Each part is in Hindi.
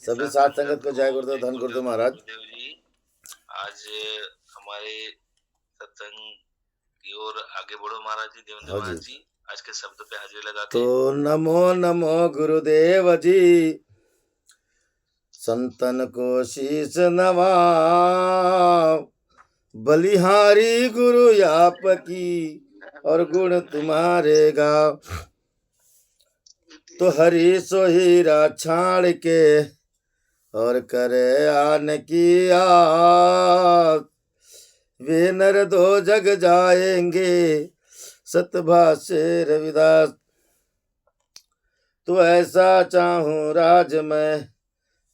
सभी साथ संगत को जय गुरुदेव, धन गुरुदेव महाराज। गुरुदेव जी, आज हमारे सत्संग की ओर आगे बढ़ो महाराज जी। देवेंद्र हाँ महाराज जी। जी आज के शब्द पे हाजिरी लगाते तो नमो नमो गुरुदेव जी, संतन को शीश नवाओ, बलिहारी गुरु आप की और गुण तुम्हारे गाओ। तो हरि सो हीरा छाड़ के और करे आन की आस, वे नर दो जग जाएंगे सतभाषे रविदास। तो ऐसा चाहूं राज में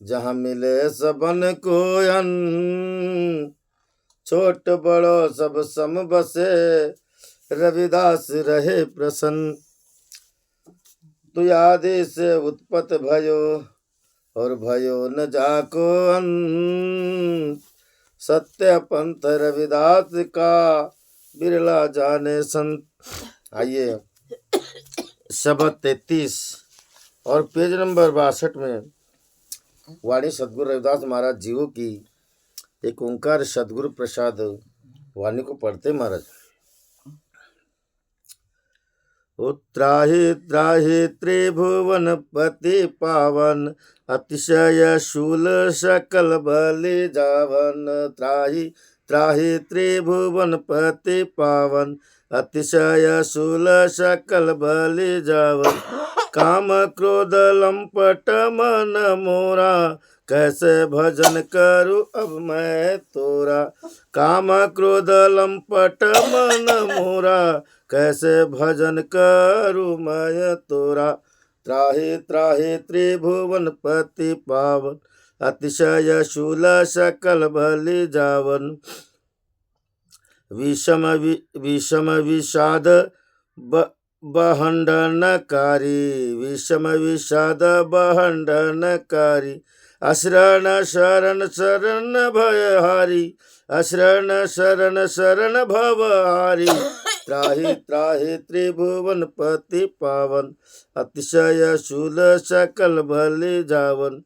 जहां मिले सबन को अन्न, छोट बड़ो सब सम बसे रविदास रहे प्रसन्न। तो आदि से उत्पत भयो और भयो न जाको अन्न, सत्य पंथ रविदास का बिरला जाने संत। आइए शब्द 33 और पेज नंबर 62 में वाणी सदगुरु रविदास महाराज जीवों की एक ओंकार सदगुरु प्रसाद वाणी को पढ़ते महाराज। त्राहि त्राहि त्रिभुवन पति पावन, अतिशय शूल सकल बलि जावन। त्राहि त्राहि त्रिभुवन पति पावन, अतिशय शूल सकल बलि जावन। काम क्रोध लंपट मन मोरा, कैसे भजन करूं अब मैं तोरा। काम क्रोध लंपट मन मोरा, कैसे भजन करूं मैं तोरा। त्राहि त्राहि त्रिभुवन पति पावन, अतिशय शूल सकल बलि जावन। विषम विषाद बहंडनकारी, विषम विषाद बहंडनकारी। अशरण शरण शरण भयहारी, अशरण शरण शरण भवहारी। त्राहि त्राहि त्रिभुवन पति पावन, अतिशय शूल सकल बलि जावन।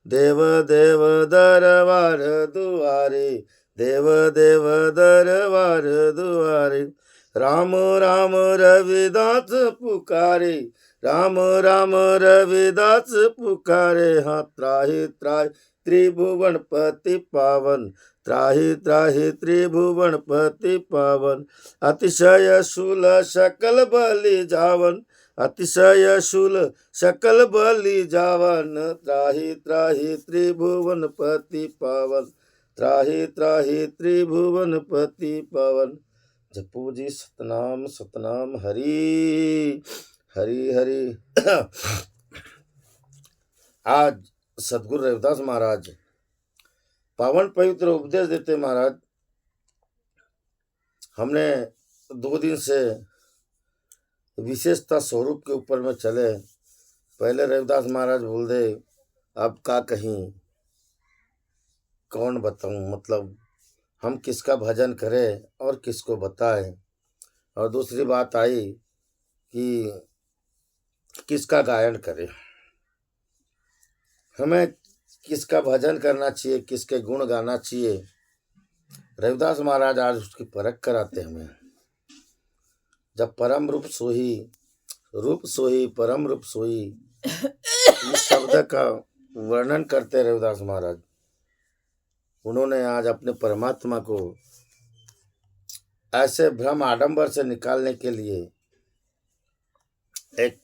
देव देव दरबार दुआरे, देव देव दरबार दुआरे। राम राम रविदास पुकारे, राम राम रविदास पुकारे। हाँ त्राहि त्राहि त्रिभुवन पति पावन, त्राहि त्राहि त्रिभुवन पति पावन। अतिशय शूल सकल बलि जावन, अतिशय शूल सकल बलि जावन। त्राहि त्राहि त्रिभुवन पति पावन, त्राहि त्राहि त्रिभुवन पति पावन। जपो जी सतनाम सतनाम हरि हरि हरि। आज सदगुरु रविदास महाराज पावन पवित्र उपदेश देते महाराज। हमने 2 दिन से विशेषता स्वरूप के ऊपर में चले। पहले रविदास महाराज बोल दे, अब का कहीं कौन बताऊं, मतलब हम किसका भजन करें और किसको बताएं। और दूसरी बात आई कि किसका गायन करें, हमें किसका भजन करना चाहिए, किसके गुण गाना चाहिए। रविदास महाराज आज उसकी परख कराते हमें। जब परम रूप सोही परम रूप सोही, इस शब्द का वर्णन करते रविदास महाराज। उन्होंने आज अपने परमात्मा को ऐसे भ्रम आडंबर से निकालने के लिए एक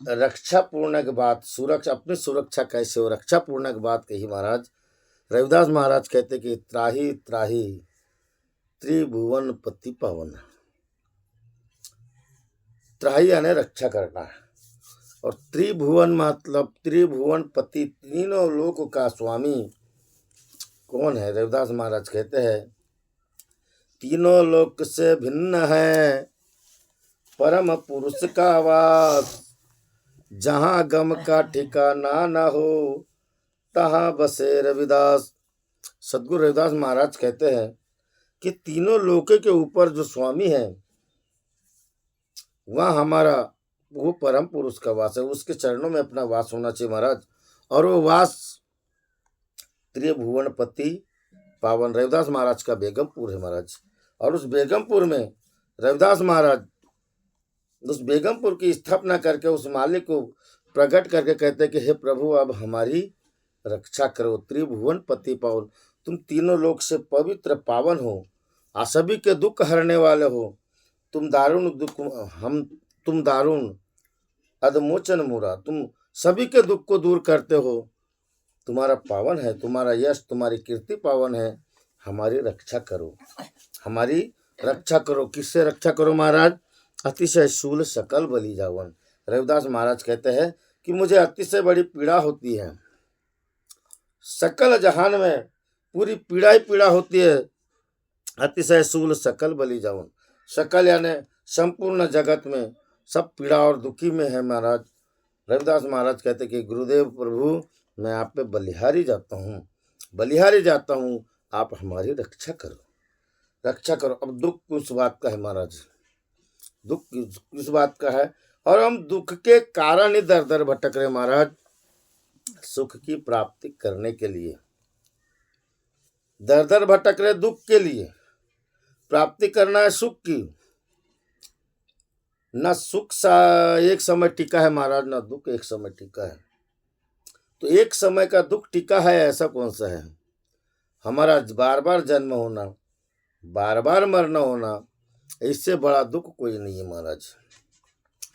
रक्षा पूर्णक बात, सुरक्षा, अपनी सुरक्षा कैसे हो, रक्षा पूर्णक बात कही महाराज। रविदास महाराज कहते कि त्राहि त्राहि त्रिभुवन पति पावन। त्राहि यानी रक्षा करना, और त्रिभुवन मतलब त्रिभुवन पति, तीनों लोक का स्वामी कौन है। रविदास महाराज कहते हैं तीनों लोक से भिन्न है परम पुरुष का वास, जहां गम का ठिकाना न हो तहां बसे रविदास। सदगुरु रविदास महाराज कहते हैं कि तीनों लोके के ऊपर जो स्वामी है वह हमारा वो परम पुरुष का वास है। उसके चरणों में अपना वास होना चाहिए महाराज। और वो वास त्रिभुवनपति पावन रविदास महाराज का बेगमपुर है महाराज। और उस बेगमपुर में रविदास महाराज उस बेगमपुर की स्थापना करके उस मालिक को प्रकट करके कहते कि हे प्रभु अब हमारी रक्षा करो। त्रिभुवनपति पावन, तुम तीनों लोक से पवित्र पावन हो, आ सभी के दुख हरने वाले हो। तुम दारुण अधमोचन मुरा, तुम सभी के दुख को दूर करते हो। तुम्हारा पावन है, तुम्हारा यश, तुम्हारी कीर्ति पावन है। हमारी रक्षा करो, हमारी रक्षा करो। किससे रक्षा करो महाराज? अतिशय शूल सकल बलि जावन। रविदास महाराज कहते हैं कि मुझे अतिशय बड़ी पीड़ा होती है, सकल जहान में पूरी पीड़ा ही पीड़ा होती है। अतिशय शूल सकल बलि जावन, सकल यानी संपूर्ण जगत में सब पीड़ा और दुखी में है महाराज। रविदास महाराज कहते कि गुरुदेव प्रभु मैं आप पे बलिहारी जाता हूँ, आप हमारी रक्षा करो। अब दुख किस बात का है महाराज? दुख किस बात का है? और हम दुख के कारण ही दर दर भटक रहे महाराज। सुख की प्राप्ति करने के लिए दर दर भटक रहे, दुख के लिए प्राप्ति करना है सुख की। न सुख एक समय टिका है महाराज, न दुख एक समय टिका है। तो एक समय का दुख टिका है ऐसा कौन सा है? हमारा बार बार जन्म होना, बार बार मरना होना, इससे बड़ा दुख कोई नहीं है महाराज,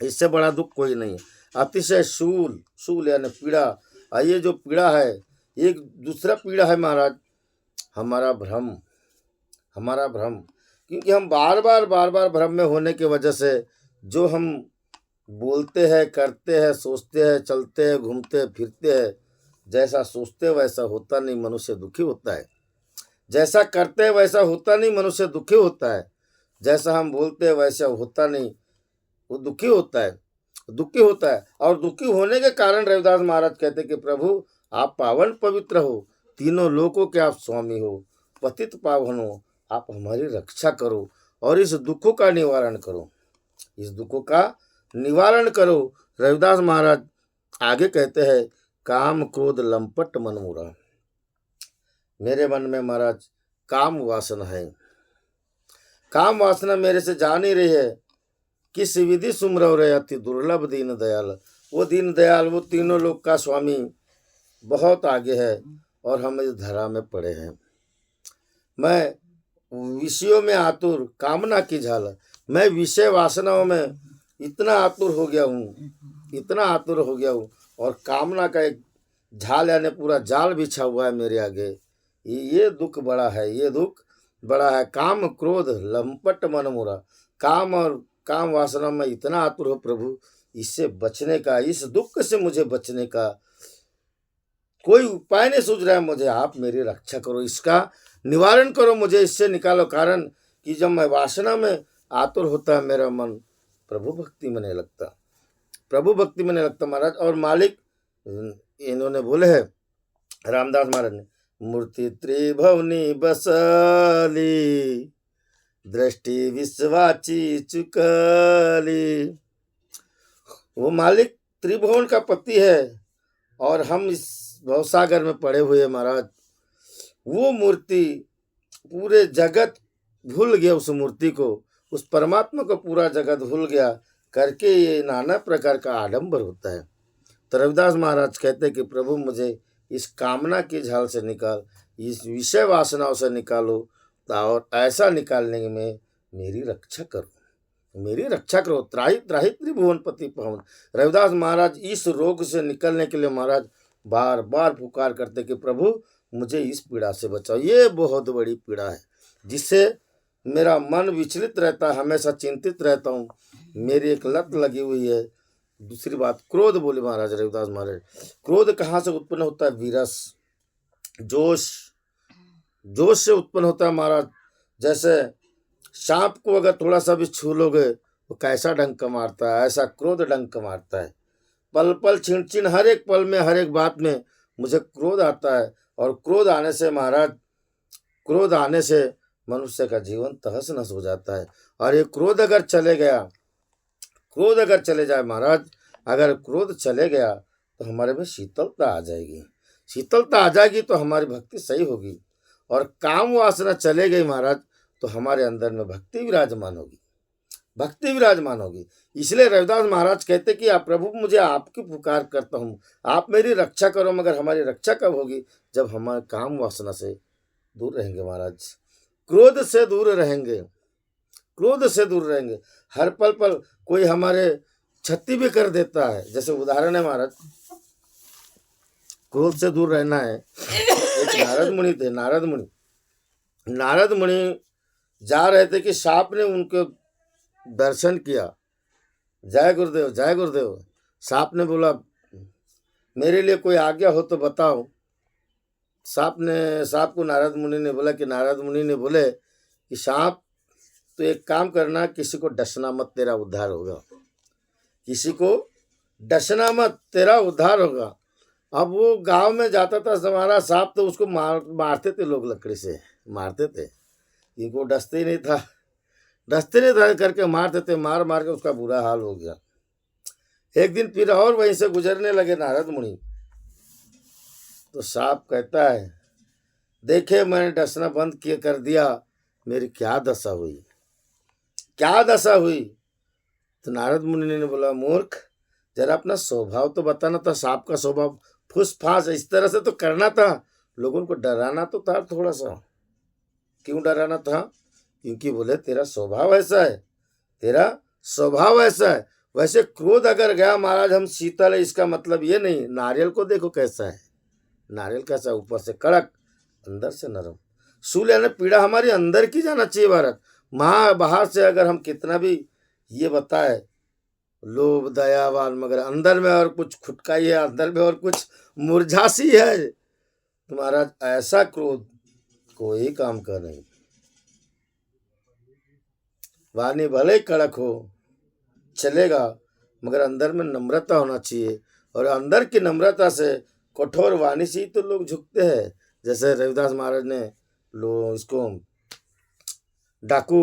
इससे बड़ा दुख कोई नहीं है। अतिशय शूल यानी पीड़ा। ये जो पीड़ा है, एक दूसरा पीड़ा है महाराज, हमारा भ्रम। क्योंकि हम बार बार भ्रम में होने की वजह से जो हम बोलते हैं, करते हैं, सोचते हैं, चलते हैं, घूमते हैं, फिरते हैं, जैसा सोचते हैं वैसा होता नहीं, मनुष्य दुखी होता है। जैसा करते हैं वैसा होता नहीं, मनुष्य दुखी होता है। जैसा हम बोलते हैं वैसा होता नहीं, वो दुखी होता है। और दुखी होने के कारण रविदास महाराज कहते कि प्रभु आप पावन पवित्र हो, तीनों लोकों के आप स्वामी हो, पतित पावन हो, आप हमारी रक्षा करो और इस दुखों का निवारण करो। रविदास महाराज आगे कहते हैं काम क्रोध लंपट मन मुरा। मेरे मन में महाराज काम वासना है, काम वासना मेरे से जा नहीं रही है। किस विधि सुमरव रहे अति दुर्लभ दीन दयाल। वो दीन दयाल, वो तीनों लोक का स्वामी बहुत आगे है और हम इस धरा में पड़े हैं। मैं विषयों में आतुर, कामना की झाल, मैं विषय वासनाओं में इतना आतुर हो गया हूँ और कामना का एक झाल यानी पूरा जाल बिछा हुआ है मेरे आगे। ये दुख बड़ा है। काम क्रोध लंपट मन मुरा, काम और काम वासना में इतना आतुर हो प्रभु, इससे बचने का, इस दुख से मुझे बचने का कोई उपाय नहीं सूझ रहा है मुझे। आप मेरी रक्षा करो, इसका निवारण करो, मुझे इससे निकालो। कारण कि जब मैं वासना में आतुर होता है मेरा मन, प्रभु भक्ति में नहीं लगता महाराज। और मालिक इन्होंने बोले है रामदास महाराज ने, मूर्ति त्रिभुवनी बसली, दृष्टि विश्वाची चुकली। वो मालिक त्रिभुवन का पति है और हम इस भवसागर में पड़े हुए महाराज। वो मूर्ति पूरे जगत भूल गया, उस मूर्ति को, उस परमात्मा को पूरा जगत भूल गया करके ये नाना प्रकार का आडंबर होता है। तो रविदास महाराज कहते हैं कि प्रभु मुझे इस कामना की झाल से निकाल, इस विषय वासनाओं से निकालो और ऐसा निकालने में मेरी रक्षा करो। त्राहि त्रिभुवनपति पावन। रविदास महाराज इस रोग से निकलने के लिए महाराज बार बार पुकार करते कि प्रभु मुझे इस पीड़ा से बचाओ। ये बहुत बड़ी पीड़ा है जिससे मेरा मन विचलित रहता है, हमेशा चिंतित रहता हूँ, मेरी एक लत लगी हुई है। दूसरी बात क्रोध बोले महाराज रविदास महाराज। क्रोध कहाँ से उत्पन्न होता है? विरस, जोश से उत्पन्न होता है महाराज। जैसे सांप को अगर थोड़ा सा भी छू लोगे वो कैसा डंक मारता है, ऐसा क्रोध डंक मारता है। पल पल छिन हर एक पल में, हर एक बात में मुझे क्रोध आता है। और क्रोध आने से मनुष्य का जीवन तहस नहस हो जाता है। और ये क्रोध अगर चले जाए महाराज, अगर क्रोध चले गया तो हमारे में शीतलता आ जाएगी। शीतलता आ जाएगी तो हमारी भक्ति सही होगी, और काम वासना चले गई महाराज तो हमारे अंदर में भक्ति विराजमान होगी, भक्ति विराजमान होगी। इसलिए रविदास महाराज कहते कि आप प्रभु मुझे आपकी पुकार करता हूँ, आप मेरी रक्षा करो। मगर हमारी रक्षा कब होगी? जब हमारे काम वासना से दूर रहेंगे महाराज, क्रोध से दूर रहेंगे, क्रोध से दूर रहेंगे। हर पल पल कोई हमारे क्षति भी कर देता है, जैसे उदाहरण है महाराज, क्रोध से दूर रहना है। एक नारद मुनि थे, नारद मुनि जा रहे थे कि सांप ने उनको दर्शन किया। जय गुरुदेव, जय गुरुदेव। सांप ने बोला मेरे लिए कोई आज्ञा हो तो बताओ। सांप को नारद मुनि ने बोला कि नारद मुनि ने बोले कि सांप तो एक काम करना, किसी को डसना मत, तेरा उद्धार होगा, किसी को डसना मत, तेरा उद्धार होगा। अब वो गांव में जाता था हमारा सांप, तो उसको मारते थे लोग, लकड़ी से मारते थे, इनको डसते ही नहीं था करके मारते थे, मार मार के उसका बुरा हाल हो गया। एक दिन फिर और वहीं से गुजरने लगे नारद मुनि, तो सांप कहता है देखे मैंने डसना बंद किए कर दिया, मेरी क्या दशा हुई, क्या दशा हुई। तो नारद मुनि ने बोला मूर्ख, जरा अपना स्वभाव तो बताना था। सांप का स्वभाव फुस फांस इस तरह से तो करना था, लोगों को डराना तो था थोड़ा सा। क्यों डराना था? क्योंकि बोले तेरा स्वभाव ऐसा है, तेरा स्वभाव ऐसा है। वैसे क्रोध अगर गया महाराज, हम शीतल है, इसका मतलब ये नहीं। नारियल को देखो कैसा है, नारियल कैसा, ऊपर से कड़क अंदर से नरम। सूल यानी पीड़ा हमारी अंदर की जाना चाहिए भारत। बाहर से अगर हम कितना भी ये बताए लोभ दयावान, मगर अंदर में और कुछ खुटकाई है, अंदर में और कुछ मुरझासी है, तो महाराज ऐसा क्रोध कोई काम का नहीं। वाणी भले कड़क हो चलेगा, मगर अंदर में नम्रता होना चाहिए, और अंदर की नम्रता से कठोर वाणी से ही तो लोग झुकते हैं। जैसे रविदास महाराज ने इसको डाकू,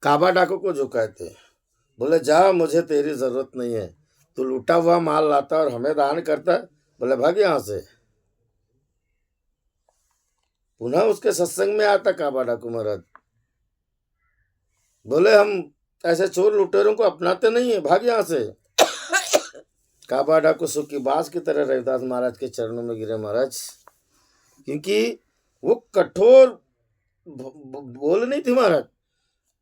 काबा डाकू को झुकाए थे, बोले जा मुझे तेरी जरूरत नहीं है, तो लूटा हुआ माल लाता और हमें दान करता, बोले भाग यहाँ से। पुनः उसके सत्संग में आता काबा डाकू महाराज, बोले हम ऐसे चोर लुटेरों को अपनाते नहीं है, भाग यहाँ से। काबा डाकू सुखी बास की तरह रविदास महाराज के चरणों में गिरे महाराज, क्योंकि वो कठोर बोल नहीं थी महाराज,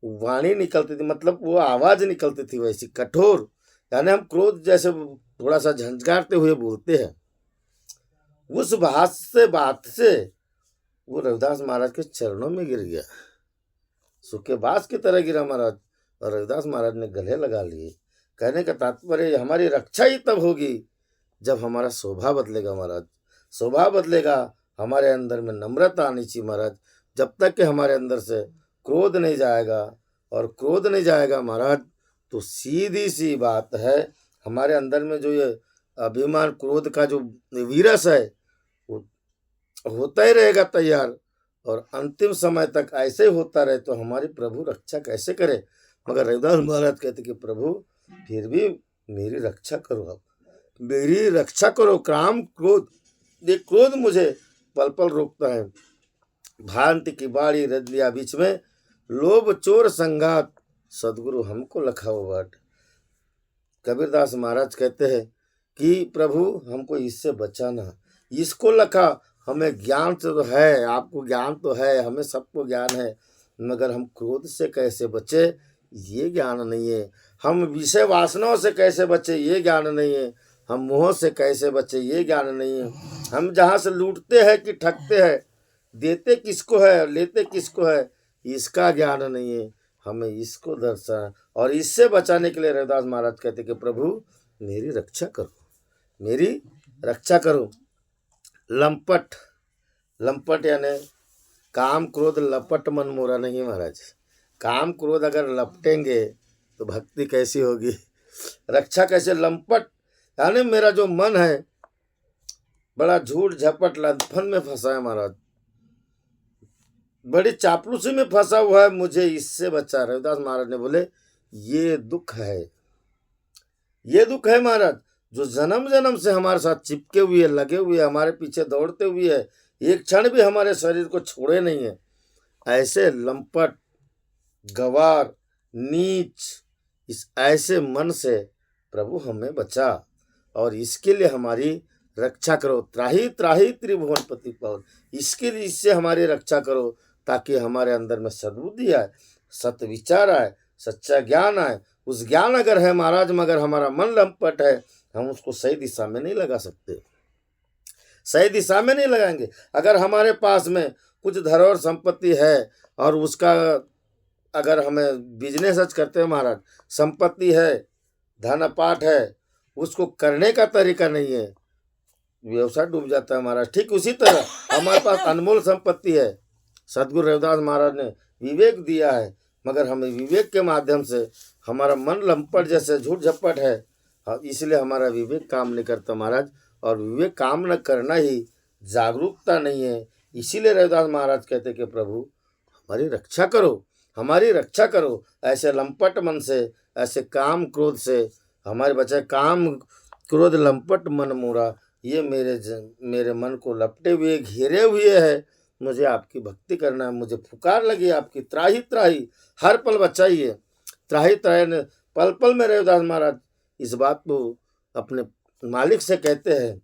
वाणी निकलती थी, मतलब वो आवाज निकलती थी वैसी कठोर। यानी हम क्रोध जैसे थोड़ा सा झंझगारते हुए बोलते हैं, उस बात से वो रविदास महाराज के चरणों में गिर गया, सूखे बांस की तरह गिरा महाराज, और रविदास महाराज ने गले लगा लिए। कहने का तात्पर्य हमारी रक्षा ही तब होगी जब हमारा स्वभाव बदलेगा महाराज। स्वभाव बदलेगा, हमारे अंदर में नम्रता आनी चाहिए महाराज। जब तक कि हमारे अंदर से क्रोध नहीं जाएगा, और क्रोध नहीं जाएगा महाराज, तो सीधी सी बात है, हमारे अंदर में जो ये अभिमान क्रोध का जो वीरस है वो होता ही रहेगा तैयार, और अंतिम समय तक ऐसे होता रहे तो हमारी प्रभु रक्षा कैसे करे। मगर रविदास महाराज कहते कि प्रभु फिर भी मेरी रक्षा करो, अब मेरी रक्षा करो। काम क्रोध, ये क्रोध मुझे पल पल रोकता है। भांति की बाड़ी रच लिया बीच में, लोभ चोर संगात, सदगुरु हमको लखाओ बाट। कबीरदास महाराज कहते हैं कि प्रभु हमको इससे बचाना, इसको लखा। हमें ज्ञान तो है, आपको ज्ञान तो है, हमें सबको ज्ञान है, मगर हम क्रोध से कैसे बचे ये ज्ञान नहीं है। हम विषय वासनाओं से कैसे बचे ये ज्ञान नहीं है। हम मोह से कैसे बचे ये ज्ञान नहीं है। हम जहाँ से लूटते हैं कि ठगते हैं, देते किसको है लेते किसको है, इसका ज्ञान नहीं है। हमें इसको दर्शन, और इससे बचाने के लिए रविदास महाराज कहते कि प्रभु मेरी रक्षा करो, मेरी रक्षा करो। लंपट, लंपट यानी काम क्रोध लपट मन मोरा नहीं महाराज। काम क्रोध अगर लपटेंगे तो भक्ति कैसी होगी, रक्षा कैसे। लंपट यानी मेरा जो मन है बड़ा झूठ झपट लंथन में फंसा है महाराज, बड़ी चापलूसी में फंसा हुआ है, मुझे इससे बचा। रविदास महाराज ने बोले ये दुख है, ये दुख है महाराज। जो जन्म जन्म से हमारे साथ चिपके हुए, लगे हुए, हमारे पीछे दौड़ते हुए है, एक क्षण भी हमारे शरीर को छोड़े नहीं है, ऐसे लंपट, गवार, नीच, इस ऐसे मन से प्रभु हमें बचा और इसके लिए हमारी रक्षा करो। त्राही त्राही त्रिभुवनपति पावन, इसके लिए, इससे हमारी रक्षा करो ताकि हमारे अंदर में सद्बुद्धि आए, सत्य विचार आए, सच्चा ज्ञान आए। उस ज्ञान अगर है महाराज, मगर हमारा मन लंपट है, हम उसको सही दिशा में नहीं लगा सकते, सही दिशा में नहीं लगाएंगे। अगर हमारे पास में कुछ धरोहर संपत्ति है और उसका अगर हमें बिजनेस करते हैं महाराज, संपत्ति है, धन पाठ है, उसको करने का तरीका नहीं है, व्यवसाय डूब जाता है महाराज। ठीक उसी तरह हमारे पास अनमोल संपत्ति है, सदगुरु रविदास महाराज ने विवेक दिया है, मगर हमें विवेक के माध्यम से हमारा मन लंपट जैसे झूठ झपट है, इसलिए हमारा विवेक काम नहीं करता महाराज। और विवेक काम न करना ही जागरूकता नहीं है। इसीलिए रविदास महाराज कहते कि प्रभु हमारी रक्षा करो, हमारी रक्षा करो ऐसे लंपट मन से, ऐसे काम क्रोध से हमारे बच्चे। काम क्रोध लंपट मन मोरा, ये मेरे मन को लपटे हुए, घेरे हुए है। मुझे आपकी भक्ति करना है, मुझे पुकार लगी आपकी, त्राही त्राही हर पल बचाइए, त्राही त्राही। पल पल में रविदास महाराज इस बात को अपने मालिक से कहते हैं,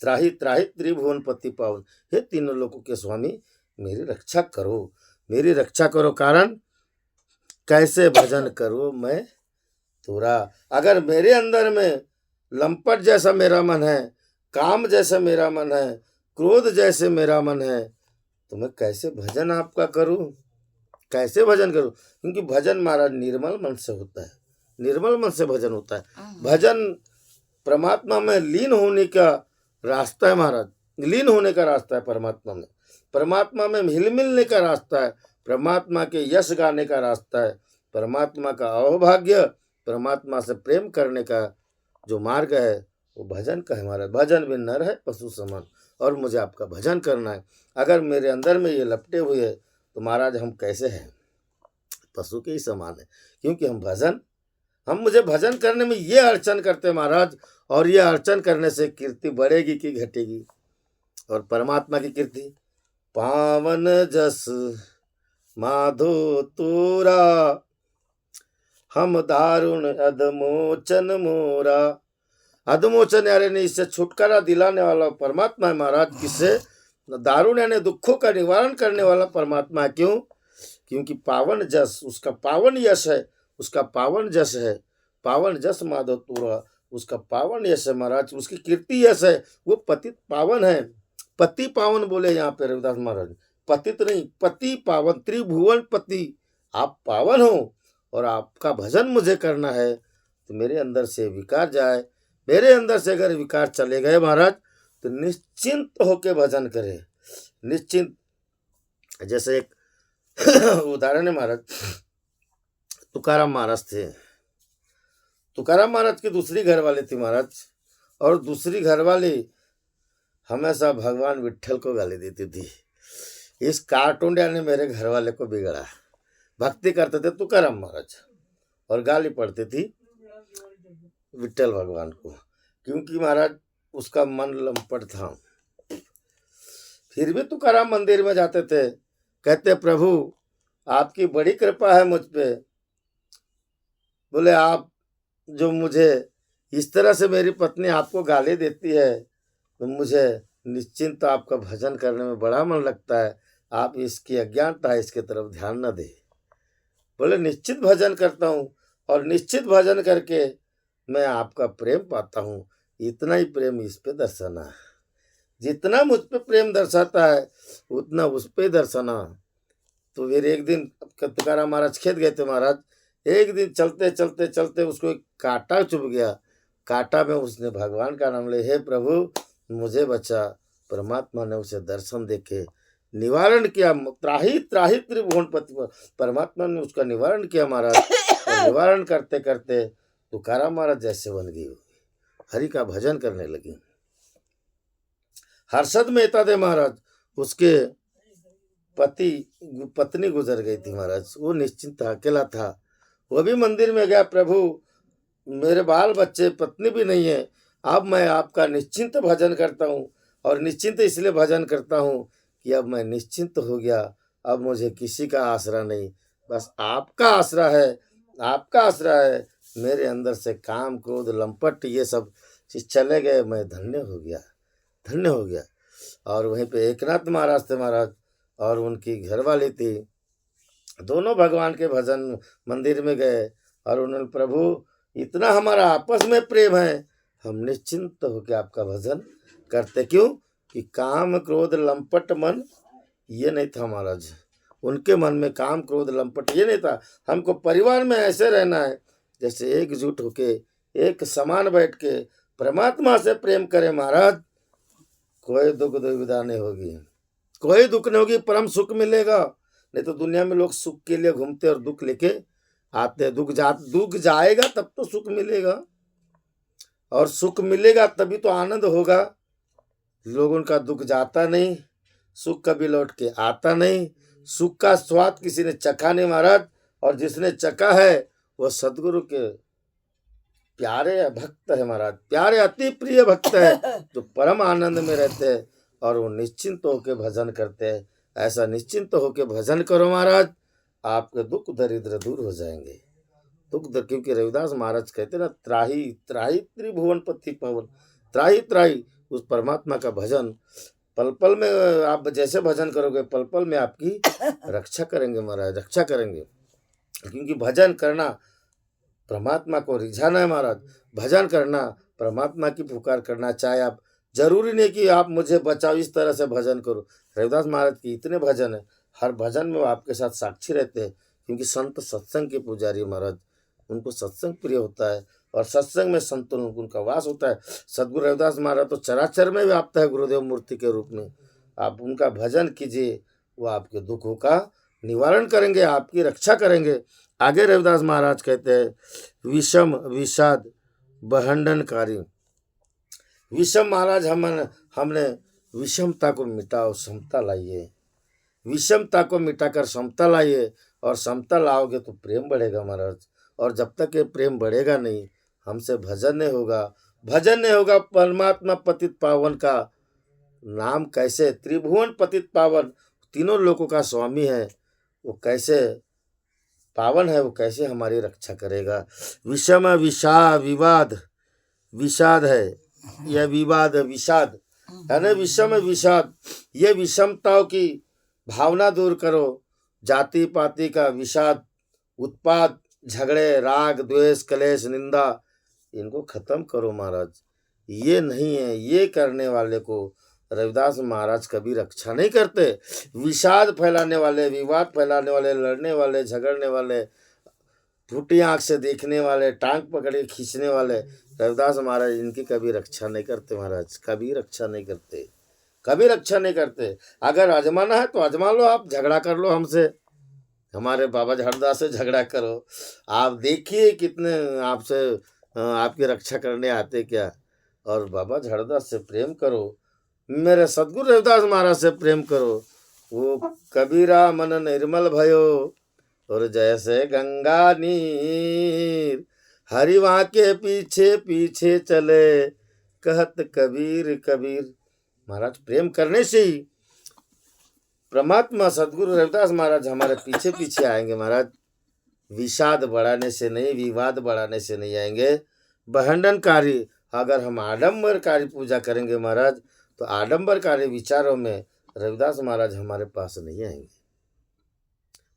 त्राही त्राही त्रिभुवनपति पावन, हे तीनों लोगों के स्वामी मेरी रक्षा करो, मेरी रक्षा करो। कारण कैसे भजन करो मैं तुरा। अगर मेरे अंदर में लंपट जैसा मेरा मन है, काम जैसा मेरा मन है, क्रोध जैसे मेरा मन है, तो मैं कैसे भजन आपका करूं, कैसे भजन करूं? क्योंकि भजन महाराज निर्मल मन से होता है, निर्मल मन से भजन होता है। भजन परमात्मा में लीन होने का रास्ता है महाराज, लीन होने का रास्ता है परमात्मा में, परमात्मा में हिल मिलने का रास्ता है, परमात्मा के यश गाने का रास्ता है, परमात्मा का अहोभाग्य, परमात्मा से प्रेम करने का जो मार्ग है वो भजन का है महाराज। भजन बिन नर है पशु समान, और मुझे आपका भजन करना है। अगर मेरे अंदर में ये लपटे हुए है तो महाराज हम कैसे हैं, पशु के ही समान है। क्योंकि हम मुझे भजन करने में ये अड़चन करते महाराज, और ये अड़चन करने से कीर्ति बढ़ेगी कि घटेगी। और परमात्मा की कीर्ति, पावन जस माधो तोरा, हम दारुण अधमोचन मोरा। अधमोचन यानी इससे छुटकारा दिलाने वाला परमात्मा है महाराज। किससे? दारुण यानी दुखों का निवारण करने वाला परमात्मा है। क्यों? क्योंकि पावन जस, उसका पावन यश है, उसका पावन जस है, पावन जस माधव तोरा, उसका पावन यश है महाराज, उसकी कीर्ति यश है, वो पतित पावन है। पति पावन बोले यहाँ पे रविदास महाराज, पतित नहीं, पति पावन, त्रिभुवन पति। आप पावन हो और आपका भजन मुझे करना है, तो मेरे अंदर से विकार जाए। मेरे अंदर से अगर विकार चले गए महाराज, तो निश्चिंत होके भजन करे, निश्चिंत। जैसे एक उदाहरण है महाराज, तुकाराम महाराज थे। तुकाराम महाराज की दूसरी घरवाली थी महाराज, और दूसरी घरवाली हमेशा भगवान विट्ठल को गाली देती थी। इस कार्टूनिया ने मेरे घरवाले को बिगड़ा। भक्ति करते थे तुकाराम महाराज और गाली पड़ती थी विट्ठल भगवान को, क्योंकि महाराज उसका मन लंपट था। फिर भी तुकाराम मंदिर में जाते थे, कहते प्रभु आपकी बड़ी कृपा है मुझ पे। बोले आप जो मुझे इस तरह से मेरी पत्नी आपको गाली देती है, तो मुझे निश्चिंत आपका भजन करने में बड़ा मन लगता है। आप इसकी अज्ञानता है, इसके तरफ ध्यान न दे। बोले निश्चित भजन करता हूँ, और निश्चित भजन करके मैं आपका प्रेम पाता हूँ। इतना ही प्रेम इस पे दर्शाना, जितना मुझ पे प्रेम दर्शाता है उतना उस पे दर्शाना। तो फिर एक दिन तुकाराम महाराज खेत गए थे महाराज। एक दिन चलते चलते चलते उसको एक कांटा चुभ गया। कांटा में उसने भगवान का नाम ले, हे प्रभु मुझे बचा। परमात्मा ने उसे दर्शन देके निवारण किया। त्राही त्राही त्रिभुवनपति, परमात्मा ने उसका निवारण किया महाराज। और निवारण करते करते तुकाराम महाराज जैसे बन गई, हरि का भजन करने लगी। हर्षद मेहता थे महाराज, उसके पत्नी गुजर गई थी महाराज। वो निश्चिंत था, अकेला था। वो भी मंदिर में गया, प्रभु मेरे बाल बच्चे पत्नी भी नहीं है। अब मैं आपका निश्चिंत भजन करता हूँ, और निश्चिंत इसलिए भजन करता हूँ कि अब मैं निश्चिंत हो गया। अब मुझे किसी का आसरा नहीं, बस आपका आसरा है, आपका आसरा है। मेरे अंदर से काम क्रोध लंपट ये सब चीज चले गए, मैं धन्य हो गया, धन्य हो गया। और वहीं पे एकनाथ महाराज थे महाराज, और उनकी घरवाली थी। दोनों भगवान के भजन मंदिर में गए, और उन्होंने, प्रभु इतना हमारा आपस में प्रेम है, हम निश्चिंत होकर आपका भजन करते। क्यों कि काम क्रोध लंपट मन ये नहीं था महाराज। उनके मन में काम क्रोध लंपट ये नहीं था। हमको परिवार में ऐसे रहना है जैसे एकजुट होके एक समान बैठ के परमात्मा से प्रेम करें महाराज। कोई दुख दुविधा नहीं होगी, कोई दुख नहीं होगी, परम सुख मिलेगा। नहीं तो दुनिया में लोग सुख के लिए घूमते और दुख लेके आते। दुख जाएगा तब तो सुख मिलेगा, और सुख मिलेगा तभी तो आनंद होगा। लोगों का दुख जाता नहीं, सुख कभी लौट के आता नहीं। सुख का स्वाद किसी ने चखा नहीं महाराज, और जिसने चखा है वो सदगुरु के प्यारे भक्त है महाराज, प्यारे अति प्रिय भक्त है, जो परम आनंद में रहते हैं और वो निश्चिंत होके भजन करते हैं। ऐसा निश्चिंत होके भजन करो महाराज, आपके दुख दरिद्र दूर हो जाएंगे। क्योंकि रविदास महाराज कहते ना, त्राही त्राही त्रिभुवन पति पवन, त्राही त्राही। उस परमात्मा का भजन पल पल में, आप जैसे भजन करोगे पल पल में आपकी रक्षा करेंगे महाराज, रक्षा करेंगे। क्योंकि भजन करना परमात्मा को रिझाना है महाराज, भजन करना परमात्मा की पुकार करना। चाहे आप, जरूरी नहीं कि आप मुझे बचाओ इस तरह से भजन करो। रविदास महाराज के इतने भजन है, हर भजन में वो आपके साथ साक्षी रहते हैं। क्योंकि संत सत्संग के पुजारी महाराज, उनको सत्संग प्रिय होता है, और सत्संग में संतों उनका वास होता है। सदगुरु रविदास महाराज तो चराचर में व्याप्त है गुरुदेव मूर्ति के रूप में। आप उनका भजन कीजिए, वो आपके दुखों का निवारण करेंगे, आपकी रक्षा करेंगे। आगे रविदास महाराज कहते हैं, विषम विषाद बहंडनकारी। विषम महाराज हमने विषमता को मिटाओ, समता लाइए। विषमता को मिटाकर समता लाइए, और समता लाओगे तो प्रेम बढ़ेगा महाराज। और जब तक ये प्रेम बढ़ेगा नहीं, हमसे भजन नहीं होगा, भजन नहीं होगा। परमात्मा पतित पावन का नाम कैसे, त्रिभुवन पतित पावन, तीनों लोकों का स्वामी है, वो कैसे पावन है, वो कैसे हमारी रक्षा करेगा। विषम विवाद विषाद है, यह विवाद विषाद है ना, विषम विषाद। ये विषमताओं की भावना दूर करो। जाति पाति का विषाद, उत्पाद, झगड़े, राग द्वेष, कलेश, निंदा, इनको खत्म करो महाराज। ये नहीं है, ये करने वाले को रविदास महाराज कभी रक्षा नहीं करते। विषाद फैलाने वाले, विवाद फैलाने वाले, लड़ने वाले, झगड़ने वाले, फूटी आंख से देखने वाले, टांग पकड़े खींचने वाले, रविदास महाराज इनकी कभी रक्षा नहीं करते महाराज, कभी रक्षा नहीं करते, कभी रक्षा नहीं करते। अगर आजमाना है तो आजमा लो, आप झगड़ा कर लो हमसे, हमारे बाबा झाड़दास से झगड़ा करो। आप देखिए कितने आपसे आपकी रक्षा करने आते क्या। और बाबा झाड़दास से प्रेम करो, मेरे सदगुरु रविदास महाराज से प्रेम करो। वो कबीरा मन निर्मल भयो, और जैसे गंगा नीर, हरिवा के पीछे पीछे चले, कहत कबीर कबीर। महाराज प्रेम करने से ही परमात्मा सदगुरु रविदास महाराज हमारे पीछे पीछे आएंगे महाराज। विषाद बढ़ाने से नहीं, विवाद बढ़ाने से नहीं आएंगे। बहंडनकारी, अगर हम आडंबरकारी पूजा करेंगे महाराज, तो आडंबरकारी विचारों में रविदास महाराज हमारे पास नहीं आएंगे।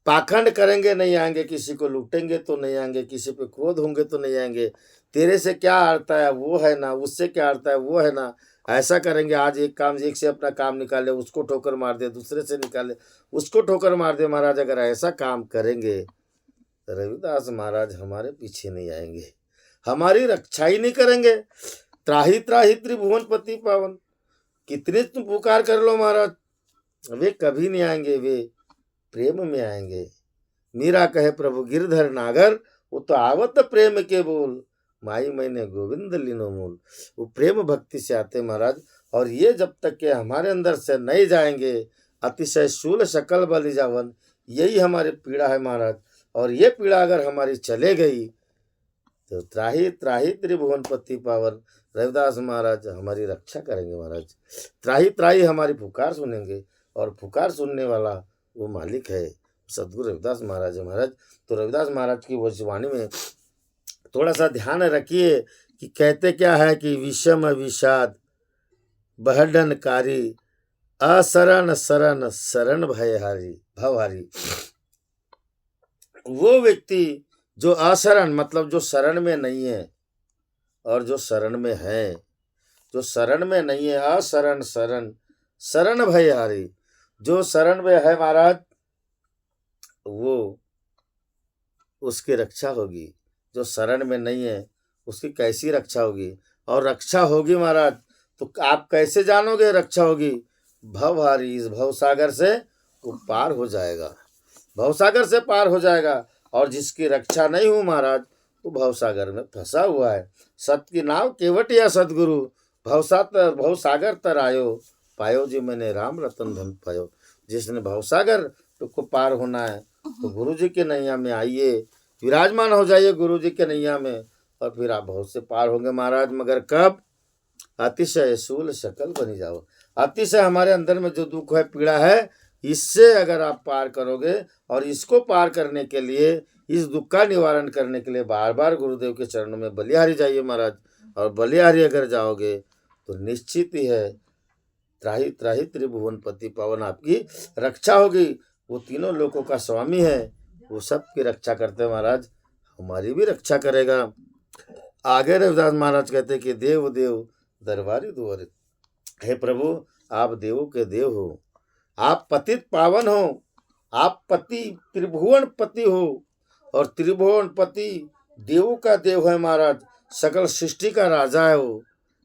पाखंड करेंगे नहीं आएंगे, किसी को लूटेंगे तो नहीं आएंगे, किसी पे क्रोध होंगे तो नहीं आएंगे। तेरे से क्या आता है वो है ना, उससे क्या आता है वो है ना, ऐसा करेंगे। आज एक काम, एक से अपना काम निकाले, उसको ठोकर मार दे, दूसरे से निकाले, उसको ठोकर मार दे। महाराज अगर ऐसा काम करेंगे तो रविदास महाराज हमारे पीछे नहीं आएंगे, हमारी रक्षा ही नहीं करेंगे। त्राही त्राही त्रिभुवन पति पावन, कितने तुम पुकार कर लो महाराज, वे कभी नहीं आएंगे, वे प्रेम में आएंगे। मीरा कहे प्रभु गिरधर नागर, वो तो आवत प्रेम के बोल, माई मैंने गोविंद लीनो मूल। वो प्रेम भक्ति से आते महाराज। और ये जब तक के हमारे अंदर से नहीं जाएंगे, अतिशय शूल शकल बलि जावन, यही हमारी पीड़ा है महाराज। और ये पीड़ा अगर हमारी चले गई तो त्राही त्राही त्रिभुवनपति पावन रविदास महाराज हमारी रक्षा करेंगे महाराज। त्राही त्राही हमारी पुकार सुनेंगे, और पुकार सुनने वाला वो मालिक है, सदगुरु रविदास महाराज है महाराज। तो रविदास महाराज की भविष्यवाणी में थोड़ा सा ध्यान रखिए कि कहते क्या है कि विषम विषाद बहडनकारी असरण शरण शरण भयहारी भवहारी। वो व्यक्ति जो अशरण मतलब जो शरण में नहीं है, और जो शरण में है, जो शरण में नहीं है, अशरण शरण शरण भयहारी। जो शरण में है महाराज वो उसकी रक्षा होगी, जो शरण में नहीं है उसकी कैसी रक्षा होगी। और रक्षा होगी महाराज तो आप कैसे जानोगे रक्षा होगी? भवहारी, इस भवसागर से वो पार हो जाएगा, भवसागर से पार हो जाएगा। और जिसकी रक्षा नहीं हो महाराज वो भवसागर में फंसा हुआ है। सत की नाव केवट या सतगुरु भवसागर तर आयो, पायो जी मैंने राम रतन धन पायो। जिसने भवसागर को पार होना है तो गुरु जी के नैया में आइए, विराजमान हो जाइए गुरु जी के नैया में, और फिर आप बहुत से पार होंगे महाराज। मगर कब? अतिशय शूल शकल बनी जाओ। अतिशय हमारे अंदर में जो दुख है, पीड़ा है, इससे अगर आप पार करोगे, और इसको पार करने के लिए, इस दुख का निवारण करने के लिए बार बार गुरुदेव के चरणों में बलिहारी जाइए महाराज। और बलिहारी अगर जाओगे तो निश्चित ही है त्राही त्राही त्रिभुवनपति पावन आपकी रक्षा होगी। वो तीनों लोकों का स्वामी है, वो सबकी रक्षा करते हैं महाराज, हमारी भी रक्षा करेगा। आगे रविदास महाराज कहते कि देव देव दरबारी दुआरे। हे प्रभु आप देवों के देव हो, आप पतित पावन हो, आप पति त्रिभुवन पति हो, और त्रिभुवन पति देवों का देव है महाराज। सकल सृष्टि का राजा है वो,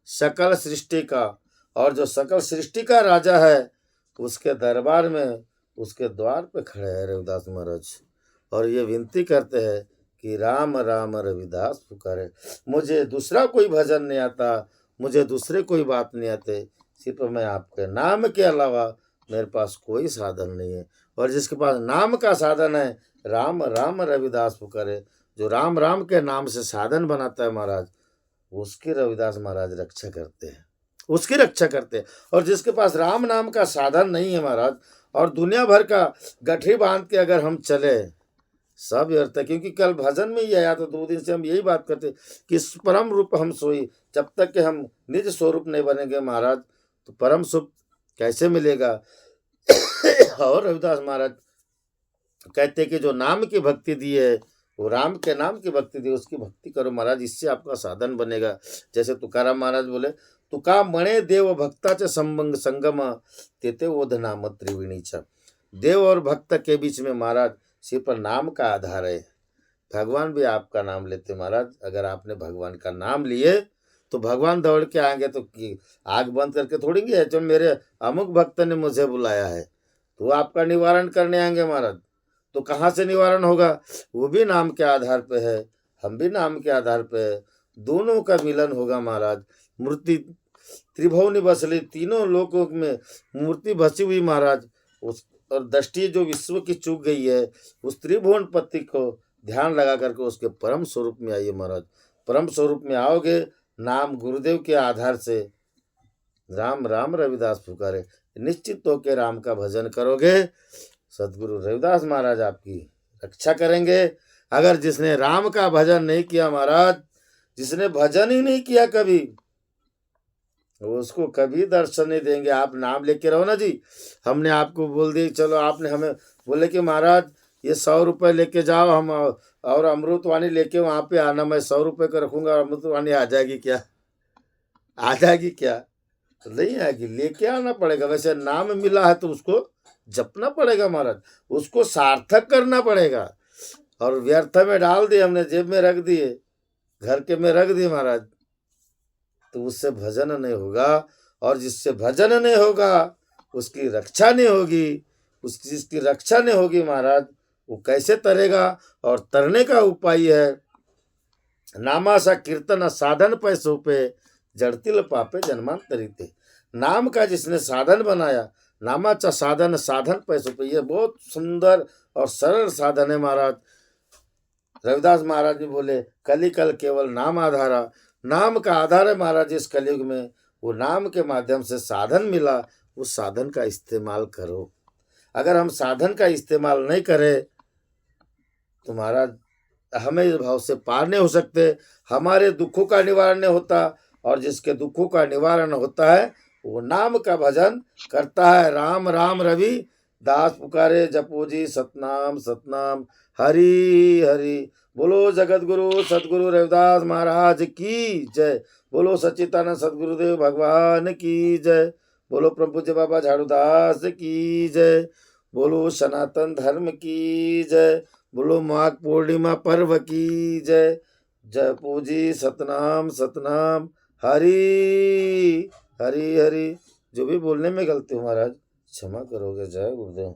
सकल सृष्टि का। और जो सकल सृष्टि का राजा है उसके दरबार में, उसके द्वार पे खड़े हैं रविदास महाराज, और ये विनती करते हैं कि राम राम रविदास पुकारे। मुझे दूसरा कोई भजन नहीं आता, मुझे दूसरे कोई बात नहीं आते, सिर्फ मैं आपके नाम के अलावा मेरे पास कोई साधन नहीं है। और जिसके पास नाम का साधन है, राम राम रविदास पुकारे, जो राम राम के नाम से साधन बनाता है महाराज, उसकी रविदास महाराज रक्षा करते हैं, उसकी रक्षा करते हैं। और जिसके पास राम नाम का साधन नहीं है महाराज, और दुनिया भर का गठरी बांध के अगर हम चले, सब व्यर्थ है। क्योंकि कल भजन में ही आया तो 2 दिन से हम यही बात करते कि परम रूप हम सोई। जब तक कि हम निज स्वरूप नहीं बनेंगे महाराज तो परम सुख कैसे मिलेगा? और रविदास महाराज कहते कि जो नाम की भक्ति दी है, वो राम के नाम की भक्ति दी, उसकी भक्ति करो महाराज, इससे आपका साधन बनेगा। जैसे तुकाराम महाराज बोले, तुका मणे देव भक्ताचे संबंग संगम, तेते ओध नाम त्रिवेणीचा। देव और भक्त के बीच में महाराज सिर्फ नाम का आधार है। भगवान भी आपका नाम लेते महाराज। अगर आपने भगवान का नाम लिए तो भगवान दौड़ के आएंगे, तो आग बंद करके थोड़ी गए, जो मेरे अमुक भक्त ने मुझे बुलाया है, तो आपका निवारण करने आएंगे महाराज। तो कहाँ से निवारण होगा? वो भी नाम के आधार पे है, हम भी नाम के आधार पे है, दोनों का मिलन होगा महाराज। मूर्ति त्रिभुवनी बसली, तीनों लोकों में मूर्ति बसी हुई महाराज। उस और दृष्टि जो विश्व की चूक गई है, उस त्रिभुवन पति को ध्यान लगा करके उसके परम स्वरूप में आइए महाराज। परम स्वरूप में आओगे, नाम गुरुदेव के आधार से राम राम रविदास पुकारे, निश्चित होकर राम का भजन करोगे, सदगुरु रविदास महाराज आपकी रक्षा करेंगे। अगर जिसने राम का भजन नहीं किया महाराज, जिसने भजन ही नहीं किया कभी, उसको कभी दर्शन नहीं देंगे। आप नाम लेके रहो ना जी। हमने आपको बोल दिया, चलो आपने हमें बोले कि महाराज ये 100 रुपये लेके जाओ, हम और अमृतवाणी लेके वहाँ पे आना, मैं 100 रुपये का रखूँगा, अमृतवाणी आ जाएगी क्या? आ जाएगी क्या? तो नहीं आएगी, लेके आना पड़ेगा। वैसे नाम मिला है तो उसको जपना पड़ेगा महाराज, उसको सार्थक करना पड़ेगा। और व्यर्थ में डाल दिए हमने, जेब में रख दिए, घर के में रख दिए महाराज, तो उससे भजन नहीं होगा। और जिससे भजन नहीं होगा उसकी रक्षा नहीं होगी, जिसकी रक्षा नहीं होगी महाराज, वो कैसे तरेगा? और तरने का उपाय है नामासा कीर्तन साधन पैसों पे, जड़तिल पापे जन्मांतरिते। नाम का जिसने साधन बनाया, नामाचा साधन साधन पैसों पे, ये बहुत सुंदर और सरल साधन है महाराज। रविदास महाराज भी बोले कली कल केवल नाम आधारा, नाम का आधार है महाराज इस कलयुग में। वो नाम के माध्यम से साधन मिला, उस साधन का इस्तेमाल करो। अगर हम साधन का इस्तेमाल नहीं करें तो महाराज हमें इस भाव से पार नहीं हो सकते, हमारे दुखों का निवारण नहीं होता। और जिसके दुखों का निवारण होता है वो नाम का भजन करता है। राम राम रवि दास पुकारे, जपो जी सतनाम सतनाम, हरि हरि। बोलो जगत गुरु सतगुरु रविदास महाराज की जय। बोलो सच्चिदानंद सतगुरुदेव भगवान की जय। बोलो परम पूज्य बाबा झाड़ूदास की जय। बोलो सनातन धर्म की जय। बोलो माघ पूर्णिमा पर्व की जय। जय पूजी सतनाम सतनाम, हरि हरि हरि। जो भी बोलने में गलती हो महाराज क्षमा करोगे। जय गुरुदेव।